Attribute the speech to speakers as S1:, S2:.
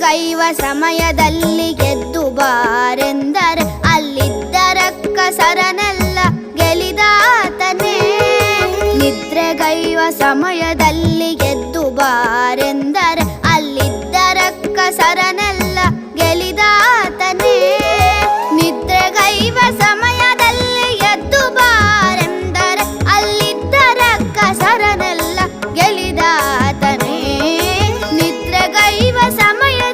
S1: ನಿದ್ರೆಗೈವ ಸಮಯದಲ್ಲಿ ಗೆದ್ದು ಬಾರೆಂದರೆ ಅಲ್ಲಿದ್ದ ರಕ್ಕಸರನೆಲ್ಲ ಗೆಲಿದಾತನೇ. ನಿದ್ರೆಗೈವ ಸಮಯದಲ್ಲಿ ಗೆದ್ದು ಬಾರೆಂದರೆ ಅಲ್ಲಿದ್ದ ರಕ್ಕಸರನೆಲ್ಲ